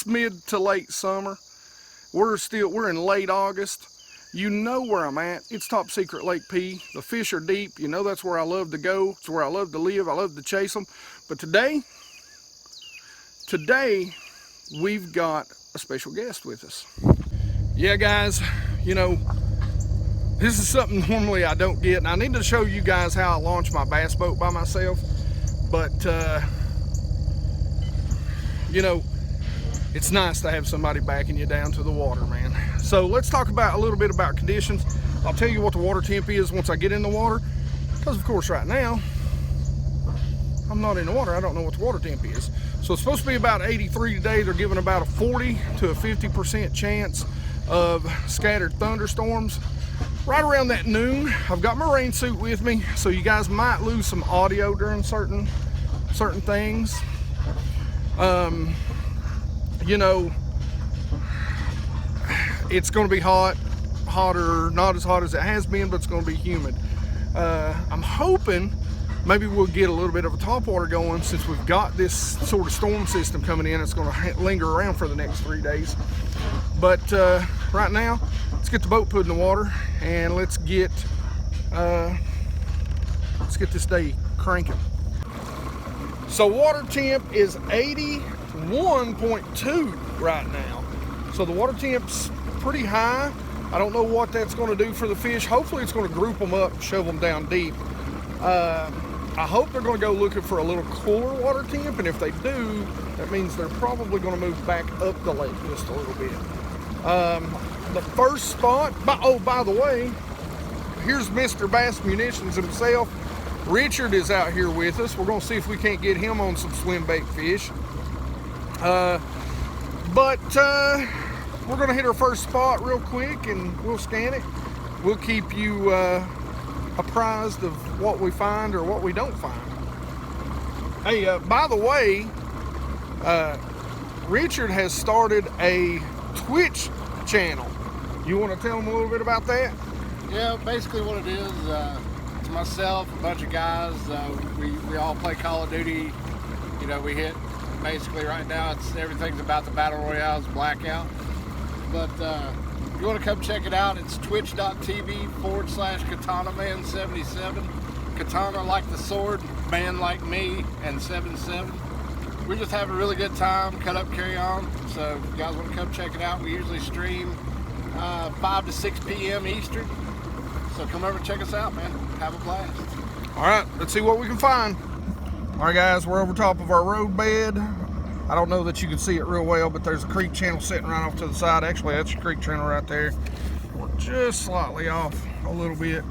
mid to late summer. We're in late August. You know where I'm at. It's top secret Lake P. The fish are deep. You know that's where I love to go. It's where I love to live. I love to chase them. But today we've got a special guest with us. Yeah, guys, you know, this is something normally I don't get, and I need to show you guys how I launch my bass boat by myself. But you know, it's nice to have somebody backing you down to the water, man. So let's talk about a little bit about conditions. I'll tell you what the water temp is once I get in the water, because of course right now I'm not in the water. I don't know what the water temp is. So it's supposed to be about 83 today. They're giving about a 40 to a 50% chance of scattered thunderstorms right around that noon. I've got my rain suit with me, so you guys might lose some audio during certain things. You know, it's going to be hotter, not as hot as it has been, but it's going to be humid. I'm hoping maybe we'll get a little bit of a topwater going since we've got this sort of storm system coming in. It's going to linger around for the next 3 days. But right now, let's get the boat put in the water and let's get this day cranking. So water temp is 81.2 right now. So the water temp's pretty high. I don't know what that's going to do for the fish. Hopefully it's going to group them up and shove them down deep. I hope they're going to go looking for a little cooler water temp, and if they do, that means they're probably going to move back up the lake just a little bit. The first spot, by the way, here's Mr. Bassmunitions himself. Richard is out here with us. We're going to see if we can't get him on some swim bait fish. But we're going to hit our first spot real quick and we'll scan it. We'll keep you apprised of what we find or what we don't find. Hey, by the way, Richard has started a Twitch channel. You want to tell them a little bit about that? Yeah, basically what it is, it's myself, a bunch of guys, we all play Call of Duty. You know, we hit, basically right now, everything's about the Battle Royale's Blackout. But if you want to come check it out, it's twitch.tv/KatanaMan77. Katana like the sword, man like me, and 77. We just have a really good time, cut up, carry on. So if you guys want to come check it out, we usually stream 5 to 6 p.m. Eastern. So come over and check us out, man. Have a blast. All right, let's see what we can find. All right, guys, we're over top of our road bed. I don't know that you can see it real well, but there's a creek channel sitting right off to the side. Actually, that's your creek channel right there. We're just slightly off a little bit.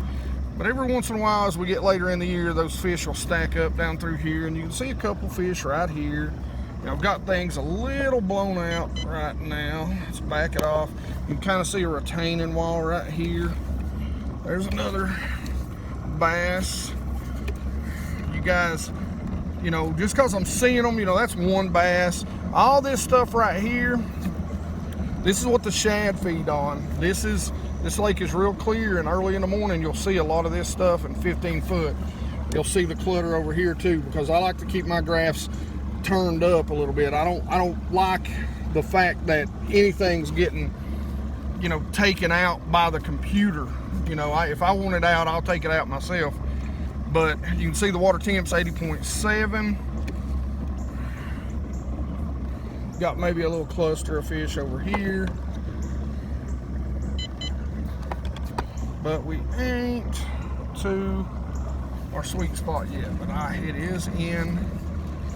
But every once in a while, as we get later in the year, those fish will stack up down through here, and you can see a couple fish right here. You know, I've got things a little blown out right now. Let's back it off. You can kind of see a retaining wall right here. There's another bass. You guys, you know, just because I'm seeing them, you know, that's one bass. All this stuff right here, this is what the shad feed on. This lake is real clear, and early in the morning you'll see a lot of this stuff in 15 foot. You'll see the clutter over here too, because I like to keep my graphs turned up a little bit. I don't like the fact that anything's getting, you know, taken out by the computer. You know, if I want it out, I'll take it out myself. But you can see the water temp's 80.7. Got maybe a little cluster of fish over here. But we ain't to our sweet spot yet. But it is in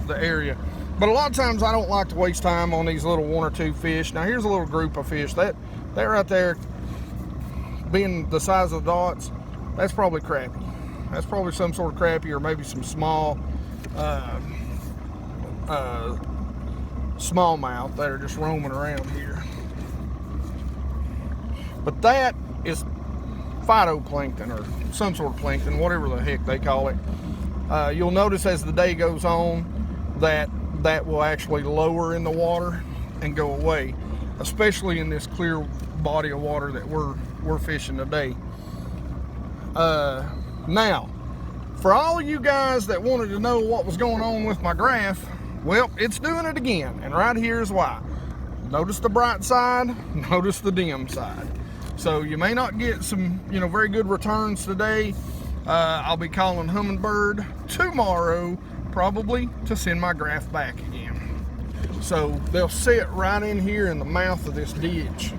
the area. But a lot of times I don't like to waste time on these little 1 or 2 fish. Now here's a little group of fish. That right there, being the size of the dots, that's probably crappie. That's probably some sort of crappie, or maybe some small smallmouth that are just roaming around here. But that is phytoplankton or some sort of plankton, whatever the heck they call it. You'll notice as the day goes on that will actually lower in the water and go away, especially in this clear body of water that we're fishing today. Now, for all of you guys that wanted to know what was going on with my graph, well, it's doing it again, and right here is why. Notice the bright side, notice the dim side. So you may not get some, very good returns today. I'll be calling Humminbird tomorrow, probably, to send my graph back again. So they'll sit right in here in the mouth of this ditch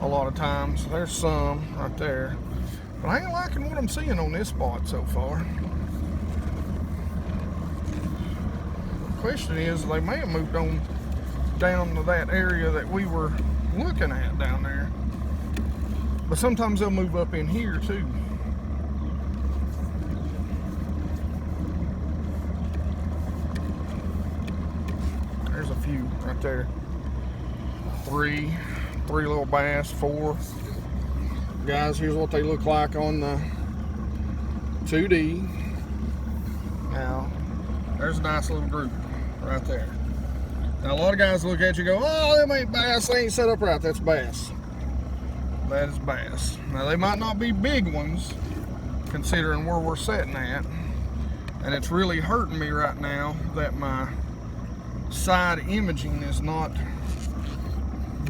a lot of times. There's some right there. But I ain't liking what I'm seeing on this spot so far. The question is, they may have moved on down to that area that we were looking at down there. But sometimes they'll move up in here too. There's a few right there. Three little bass, 4. Guys, here's what they look like on the 2D. Now, there's a nice little group right there. Now, a lot of guys look at you and go, oh, them ain't bass, they ain't set up right. That's bass. That is bass. Now, they might not be big ones, considering where we're sitting at. And it's really hurting me right now that my side imaging is not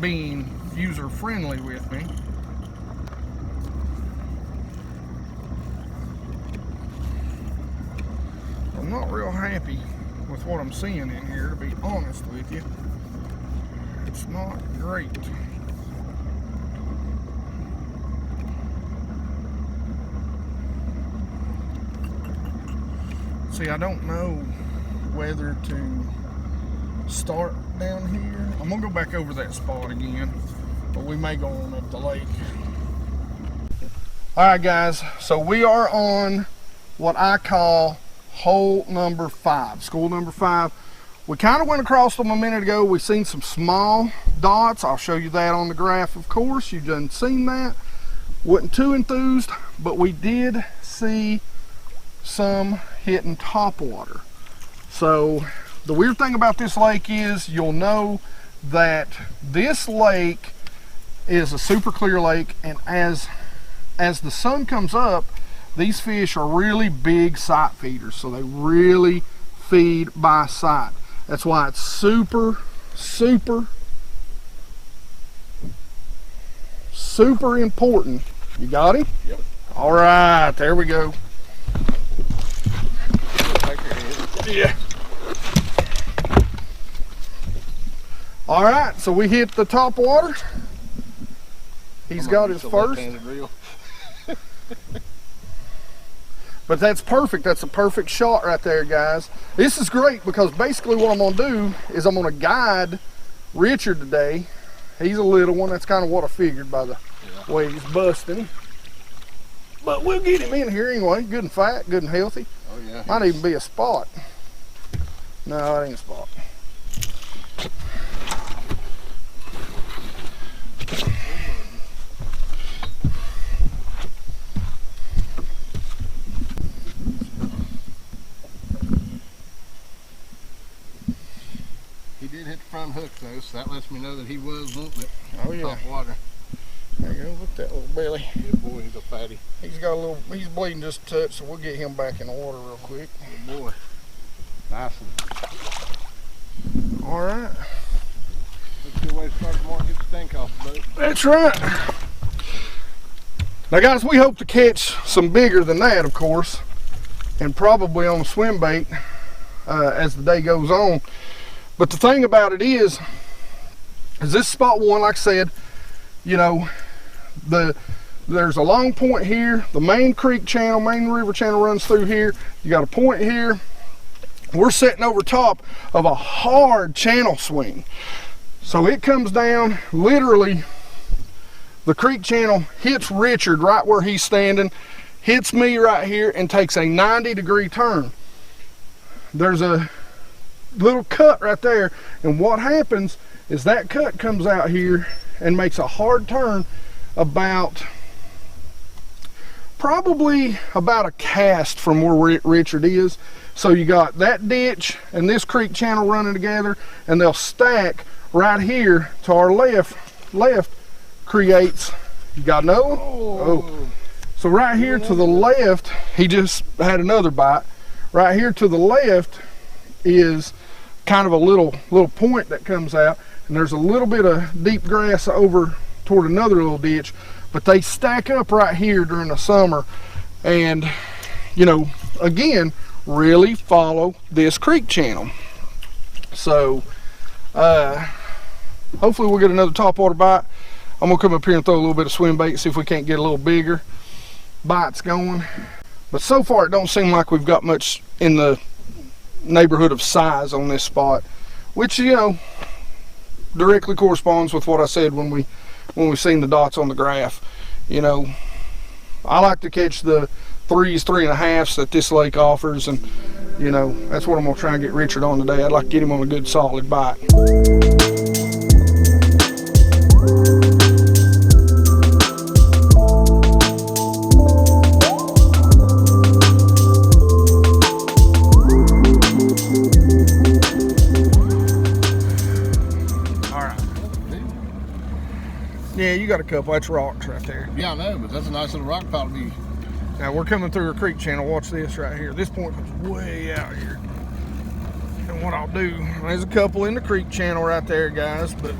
being user-friendly with me. I'm not real happy with what I'm seeing in here, to be honest with you. It's not great. See, I don't know whether to start down here. I'm gonna go back over that spot again, but we may go on up the lake. All right, guys, so we are on what I call hole number 5, school number 5. We kind of went across them a minute ago. We've seen some small dots. I'll show you that on the graph, of course. You've done seen that. Wasn't too enthused, but we did see some hitting topwater. So the weird thing about this lake is you'll know that this lake is a super clear lake, and as the sun comes up, these fish are really big sight feeders, so they really feed by sight. That's why it's super important. You got him? Yep. All right, there we go. Yeah. All right, so we hit the top water. He's got his first. But that's perfect. That's a perfect shot right there, guys. This is great because basically what I'm gonna do is I'm gonna guide Richard today. He's a little one. That's kind of what I figured by the way he's busting. But we'll get him in here anyway. Good and fat, good and healthy. Oh yeah. Might even be a spot. No, that ain't a spot. He did hit the front hook though, so that lets me know that he was wanting it. Oh yeah. Top water. There you go. Look at that little belly. Good boy, he's a fatty. He's got a little. He's bleeding just a touch, so we'll get him back in the water real quick. Good boy. Nice one. All right. Let's get away to start tomorrow and get the stink off the boat. That's right. Now, guys, we hope to catch some bigger than that, of course, and probably on a swim bait as the day goes on. But the thing about it is this spot one, like I said, you know, there's a long point here. The main creek channel, main river channel runs through here. You got a point here. We're sitting over top of a hard channel swing. So it comes down, literally, the creek channel hits Richard right where he's standing, hits me right here, and takes a 90-degree turn. There's a little cut right there, and what happens is that cut comes out here and makes a hard turn probably about a cast from where Richard is. So you got that ditch and this creek channel running together, and they'll stack right here to our left creates, you got another one? Oh. So right here to the left, he just had another bite. Right here to the left is kind of a little point that comes out, and there's a little bit of deep grass over toward another little ditch, but they stack up right here during the summer. And you know, again, really follow this creek channel. So hopefully we'll get another topwater bite. I'm gonna come up here and throw a little bit of swim bait, see if we can't get a little bigger bites going. But so far it don't seem like we've got much in the neighborhood of size on this spot, which, you know, directly corresponds with what I said when we seen the dots on the graph. You know, I like to catch the 3s, 3.5s that this lake offers, and you know, that's what I'm gonna try and get Richard on today. I'd like to get him on a good solid bite. Yeah, you got a couple. That's rocks right there. Yeah, I know, but that's a nice little rock pile to be. Now we're coming through a creek channel. Watch this right here. This point comes way out here. And what I'll do, there's a couple in the creek channel right there, guys, but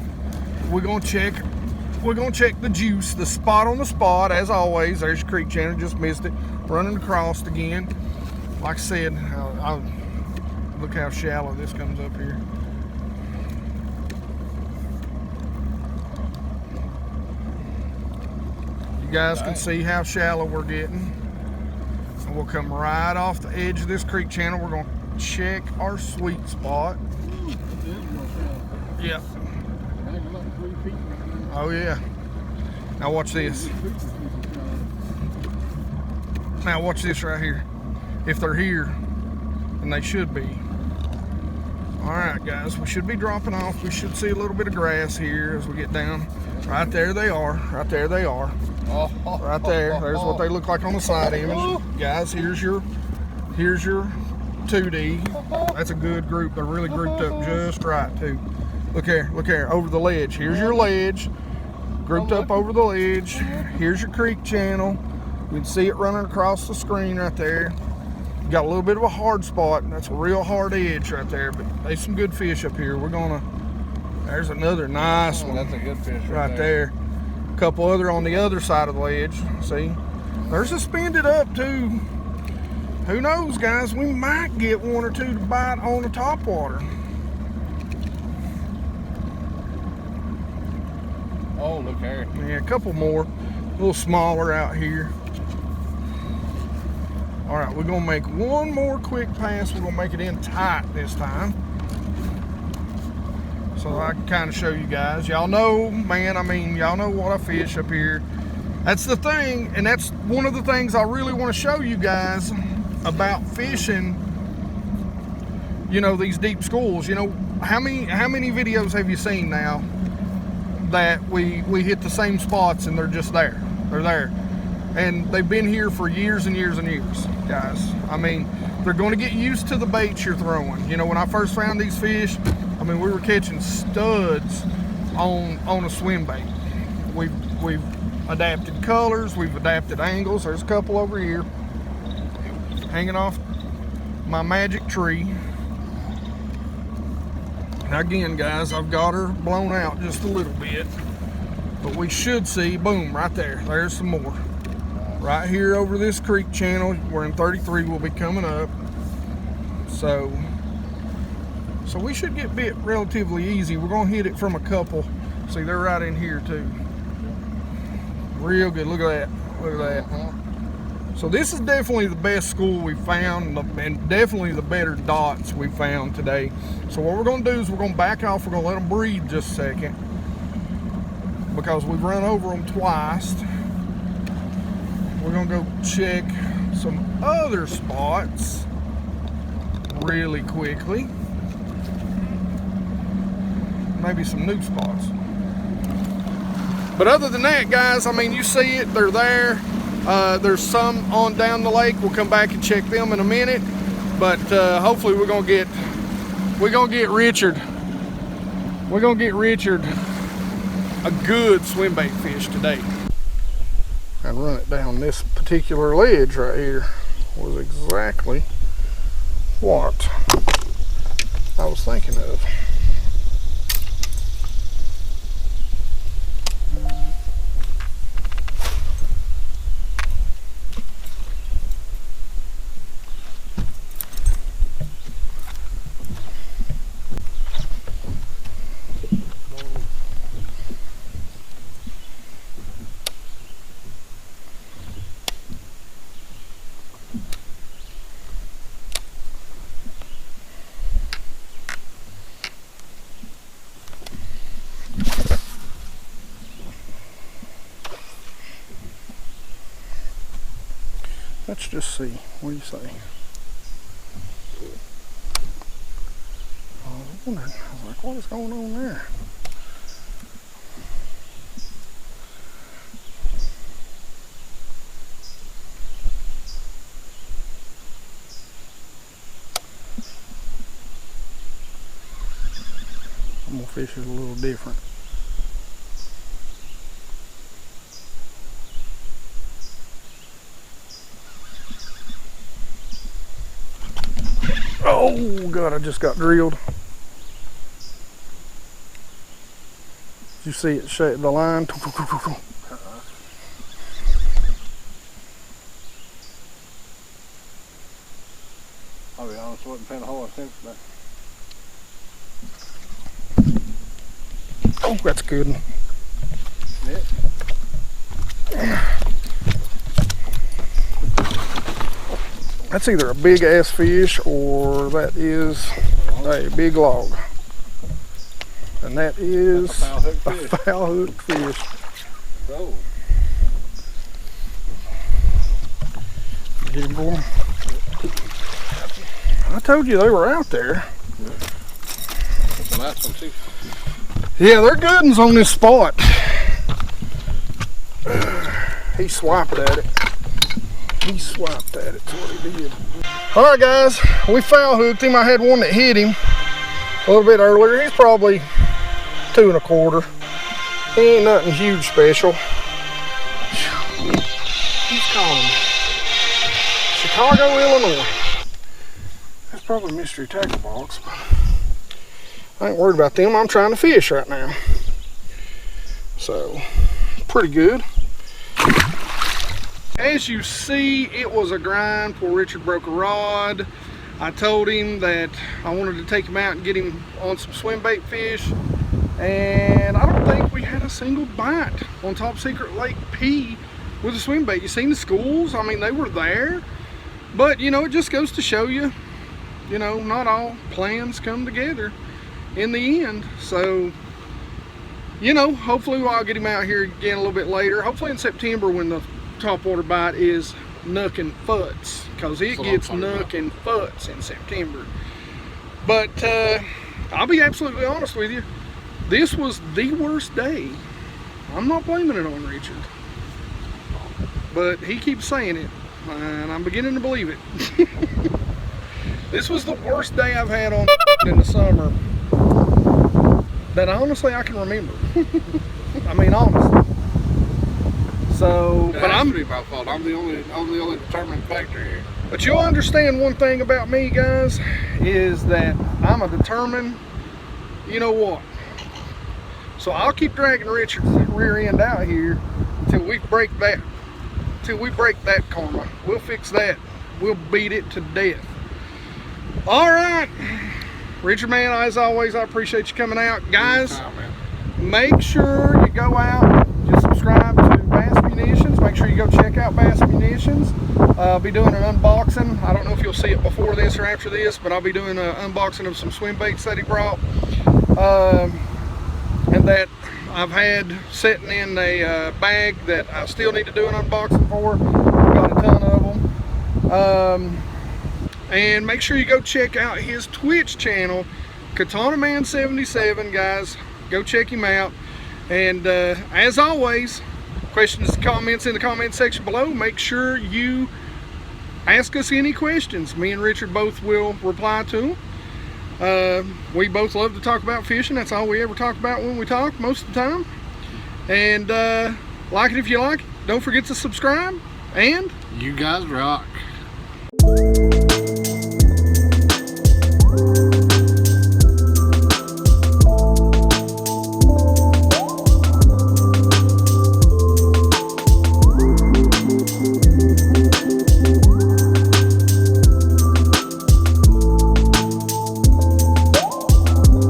we're gonna check the juice, the spot on the spot, as always. There's your creek channel, just missed it. Running across again. Like I said, look how shallow this comes up here. You guys can see how shallow we're getting. And we'll come right off the edge of this creek channel. We're gonna check our sweet spot. Yeah. Oh yeah. Now watch this. Now watch this right here. If they're here, and they should be. All right, guys, we should be dropping off. We should see a little bit of grass here as we get down. Right there they are. Right there they are. Right there. There's what they look like on the side image. Guys, here's your 2D. That's a good group. They're really grouped up just right too. Look here, over the ledge. Here's your ledge, grouped up over the ledge. Here's your creek channel. You can see it running across the screen right there. You got a little bit of a hard spot. That's a real hard edge right there, but there's some good fish up here. There's another nice one. That's a good fish right there. A couple other on the other side of the ledge. See, they're suspended up too. Who knows, guys? We might get one or two to bite on the topwater. Oh, look there. Yeah, a couple more, a little smaller out here. All right, we're gonna make one more quick pass. We're gonna make it in tight this time, so I can kind of show you guys. Y'all know, man, I mean, y'all know what I fish up here. That's the thing, and that's one of the things I really want to show you guys about fishing, you know, these deep schools. You know, how many videos have you seen now that we hit the same spots and they're just there? They're there. And they've been here for years and years and years, guys. I mean, they're going to get used to the baits you're throwing. You know, when I first found these fish, I mean, we were catching studs on a swim bait. We've adapted colors, we've adapted angles. There's a couple over here hanging off my magic tree. Now again, guys, I've got her blown out just a little bit, but we should see, boom, right there. There's some more. Right here over this creek channel, we're in 33, we'll be coming up. So we should get bit relatively easy. We're gonna hit it from a couple. See, they're right in here too. Real good, look at that, look at that. So this is definitely the best school we've found, and definitely the better dots we found today. So what we're gonna do is we're gonna back off, we're gonna let them breathe just a second, because we've run over them twice. We're gonna go check some other spots really quickly. Maybe some new spots. But other than that, guys, I mean, you see it, they're there. There's some on down the lake. We'll come back and check them in a minute. But hopefully we're gonna get Richard. We're gonna get Richard a good swim bait fish today. And run it down this particular ledge right here was exactly what I was thinking of. Let's just see. What do you say? I was wondering. I was like, what is going on there? I'm gonna fish it a little different. Oh God, I just got drilled. Did you see it shake the line? I'll be honest, I wasn't paying a whole lot of attention to that. Oh, that's good. Yeah. That's either a big ass fish or that is a big log. And that is a foul hook fish. Oh. Get him, boy. I told you they were out there. That's a nice one too. Yeah, they're good ones on this spot. He swiped at it. He swiped at it, that's what he did. Alright guys, we foul hooked him. I had one that hit him a little bit earlier. He's probably 2 1/4. He ain't nothing huge special. He's calling. Chicago, Illinois. That's probably a mystery tackle box, but I ain't worried about them. I'm trying to fish right now. So, pretty good. As you see, it was a grind. Poor Richard broke a rod. I told him that I wanted to take him out and get him on some swim bait fish. And I don't think we had a single bite on Top Secret Lake P with a swim bait. You seen the schools? I mean, they were there. But, you know, it just goes to show you, you know, not all plans come together in the end. So, you know, hopefully I'll get him out here again a little bit later. Hopefully in September when the topwater bite is nuck and futs, because it gets nuck and futs in September. But I'll be absolutely honest with you, this was the worst day. I'm not blaming it on Richard, but he keeps saying it and I'm beginning to believe it. This was the worst day I've had on in the summer that honestly I can remember. I mean, honestly. So, but I'm my fault. I'm the only determining factor here. But you'll understand one thing about me, guys, is that I'm a determined, you know what. So I'll keep dragging Richard's rear end out here until we break that. Until we break that karma. We'll fix that. We'll beat it to death. All right, Richard, man, as always, I appreciate you coming out, guys. Make sure you go out, just subscribe to Bassmunitions. Make sure you go check out Bassmunitions. I'll be doing an unboxing. I don't know if you'll see it before this or after this, but I'll be doing an unboxing of some swim baits that he brought, and that I've had sitting in a bag that I still need to do an unboxing for. I've got a ton of them. And make sure you go check out his Twitch channel, KatanaMan77, guys. Go check him out. And as always, questions, comments in the comment section below. Make sure you ask us any questions. Me and Richard both will reply to them. We both love to talk about fishing. That's all we ever talk about when we talk most of the time. And like it if you like it. Don't forget to subscribe. And you guys rock.